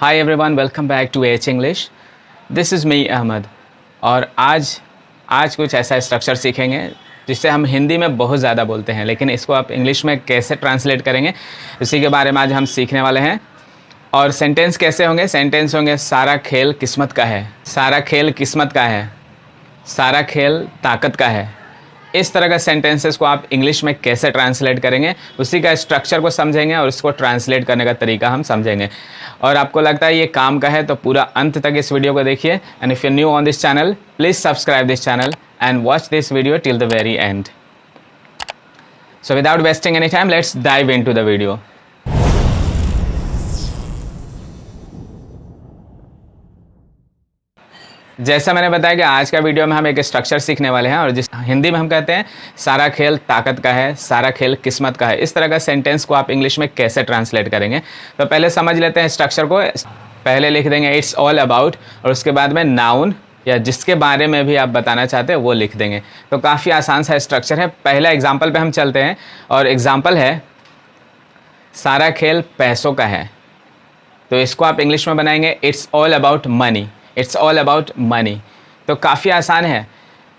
Hi everyone, welcome back to h English. This is me Ahmad. और आज कुछ ऐसा स्ट्रक्चर सीखेंगे जिससे हम हिंदी में बहुत ज़्यादा बोलते हैं, लेकिन इसको आप इंग्लिश में कैसे ट्रांसलेट करेंगे उसी के बारे में आज हम सीखने वाले हैं। और सेंटेंस कैसे होंगे? सेंटेंस होंगे सारा खेल किस्मत का है, सारा खेल किस्मत का है, सारा खेल ताकत का है। इस तरह का सेंटेंसेस को आप इंग्लिश में कैसे ट्रांसलेट करेंगे उसी का स्ट्रक्चर को समझेंगे और इसको ट्रांसलेट करने का तरीका हम समझेंगे। और आपको लगता है ये काम का है तो पूरा अंत तक इस वीडियो को देखिए। And if you new on this channel, please subscribe this channel and watch this video till the very and. So without wasting any time, let's dive into the video. जैसा मैंने बताया कि आज का वीडियो में हम एक स्ट्रक्चर सीखने वाले हैं और जिस हिंदी में हम कहते हैं सारा खेल ताकत का है, सारा खेल किस्मत का है। इस तरह का सेंटेंस को आप इंग्लिश में कैसे ट्रांसलेट करेंगे तो पहले समझ लेते हैं स्ट्रक्चर को। पहले लिख देंगे इट्स ऑल अबाउट और उसके बाद में नाउन या जिसके बारे में भी आप बताना चाहते हैं वो लिख देंगे। तो काफ़ी आसान सा स्ट्रक्चर है। पहला एग्जाम्पल पर हम चलते हैं और एग्जाम्पल है सारा खेल पैसों का है। तो इसको आप इंग्लिश में बनाएंगे it's all about money, it's all about money. तो काफ़ी आसान है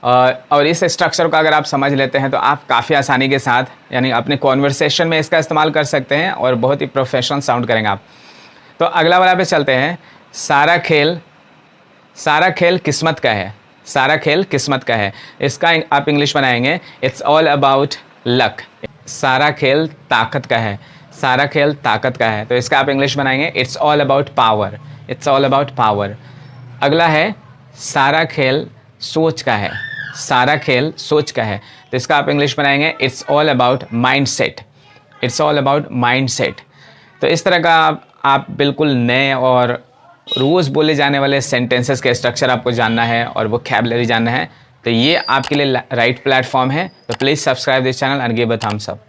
और इस स्ट्रक्चर को अगर आप समझ लेते हैं तो आप काफ़ी आसानी के साथ यानी अपने कॉन्वर्सेशन में इसका इस्तेमाल कर सकते हैं और बहुत ही प्रोफेशनल साउंड करेंगे आप। तो अगला वाला पे चलते हैं। सारा खेल किस्मत का है, सारा खेल किस्मत का है। इसका आप इंग्लिश बनाएंगे इट्स ऑल अबाउट लक। सारा खेल ताकत का है, सारा खेल ताकत का है। तो इसका आप इंग्लिश बनाएंगे it's all about power, it's all about power. अगला है सारा खेल सोच का है, सारा खेल सोच का है। तो इसका आप इंग्लिश बनाएंगे it's all about mind set, it's all about mind set. तो इस तरह का आप बिल्कुल नए और रोज़ बोले जाने वाले सेंटेंसेस के स्ट्रक्चर आपको जानना है और वोकैबुलरी जानना है तो ये आपके लिए राइट प्लेटफॉर्म है। तो please subscribe this channel and give a thumbs up.